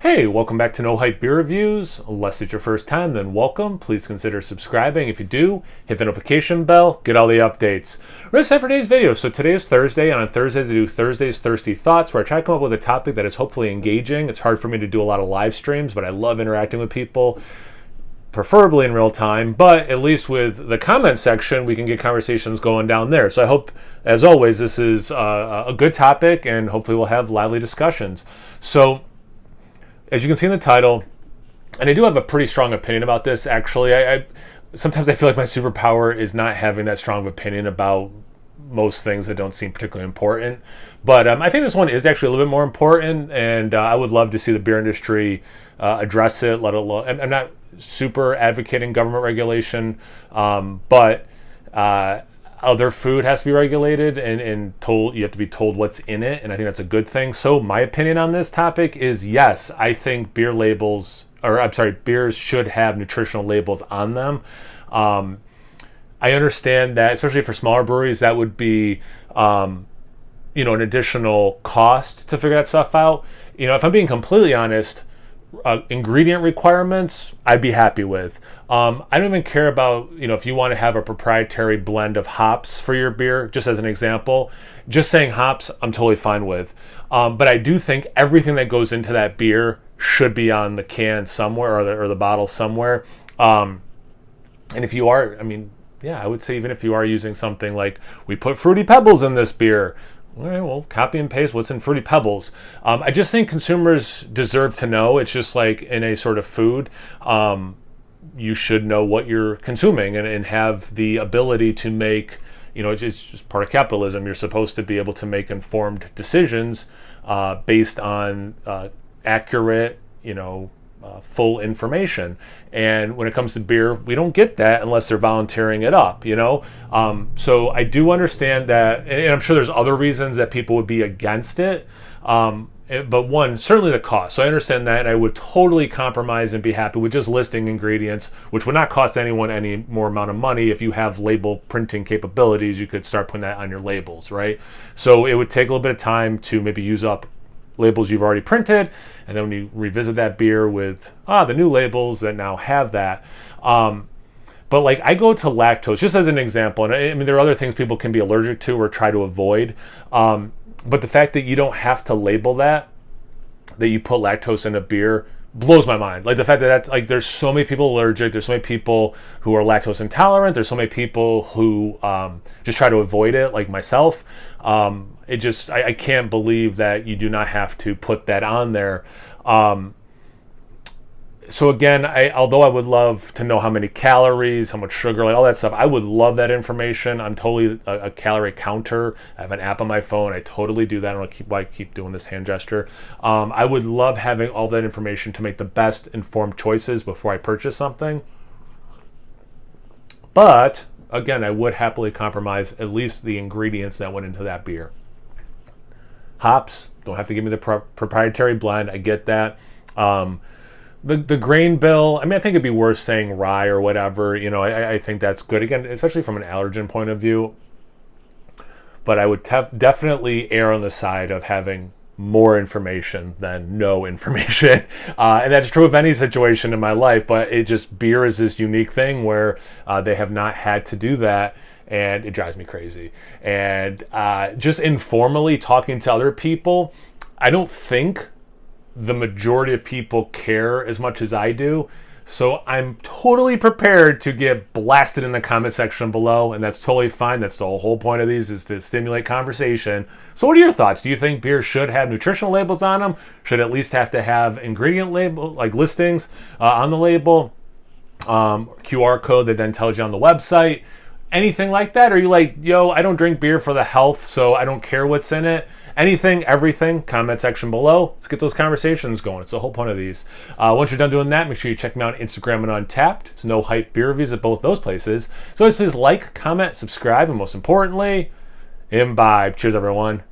Hey, welcome back to No Hype Beer Reviews. Unless it's your first time, then welcome. Please consider subscribing. If you do, hit the notification bell, get all the updates. We're excited for today's video. So today is Thursday, and on Thursdays I do Thursday's Thirsty Thoughts, where I try to come up with a topic that is hopefully engaging. It's hard for me to do a lot of live streams, but I love interacting with people, preferably in real time, but at least with the comment section, we can get conversations going down there. So I hope, as always, this is a good topic, and hopefully we'll have lively discussions. So, as you can see in the title, and I do have a pretty strong opinion about this, actually. Sometimes I feel like my superpower is not having that strong of opinion about most things that don't seem particularly important. But I think this one is actually a little bit more important, and I would love to see the beer industry address it, let alone... I'm not super advocating government regulation, but other food has to be regulated and told, you have to be told what's in it, and I think that's a good thing. So my opinion on this topic is yes, I think beers should have nutritional labels on them. I understand that, especially for smaller breweries, that would be an additional cost to figure that stuff out. If I'm being completely honest, ingredient requirements I'd be happy with. I don't even care about, if you want to have a proprietary blend of hops for your beer, just as an example. Just saying hops, I'm totally fine with. But I do think everything that goes into that beer should be on the can somewhere, or the bottle somewhere. And if you are, I would say even if you are using something like, we put Fruity Pebbles in this beer, all right, well, copy and paste what's in Fruity Pebbles. I just think consumers deserve to know. It's just like in a sort of food. You should know what you're consuming and have the ability to make, it's just part of capitalism. You're supposed to be able to make informed decisions based on accurate, full information. And when it comes to beer, we don't get that unless they're volunteering it up, So I do understand that, and I'm sure there's other reasons that people would be against it. But one, certainly the cost. So I understand that, and I would totally compromise and be happy with just listing ingredients, which would not cost anyone any more amount of money. If you have label printing capabilities, you could start putting that on your labels, right? So it would take a little bit of time to maybe use up labels you've already printed, and then when you revisit that beer with the new labels that now have that. But like, I go to lactose, just as an example, and there are other things people can be allergic to or try to avoid. But the fact that you don't have to label that you put lactose in a beer blows my mind. Like the fact that that's like, there's so many people allergic, there's so many people who are lactose intolerant, there's so many people who just try to avoid it, like myself. I can't believe that you do not have to put that on there. So again, although I would love to know how many calories, how much sugar, like all that stuff, I would love that information. I'm totally a calorie counter. I have an app on my phone. I totally do that. I don't know why I keep doing this hand gesture. I would love having all that information to make the best informed choices before I purchase something. But again, I would happily compromise at least the ingredients that went into that beer. Hops, don't have to give me the proprietary blend. I get that. The grain bill, I think it'd be worth saying rye or whatever. I think that's good, again, especially from an allergen point of view. But I would definitely err on the side of having more information than no information. And that's true of any situation in my life, but beer is this unique thing where they have not had to do that, and it drives me crazy. And just informally talking to other people, I don't think the majority of people care as much as I do. So I'm totally prepared to get blasted in the comment section below, and that's totally fine. That's the whole point of these, is to stimulate conversation. So what are your thoughts? Do you think beer should have nutritional labels on them? Should at least have to have ingredient label, like listings on the label? QR code that then tells you on the website? Anything like that? Or are you like, yo, I don't drink beer for the health, so I don't care what's in it? Anything, everything, comment section below. Let's get those conversations going. It's the whole point of these. Once you're done doing that, make sure you check me out on Instagram and Untapped. It's No Hype Beer Reviews at both those places. So always please like, comment, subscribe, and most importantly, imbibe. Cheers, everyone.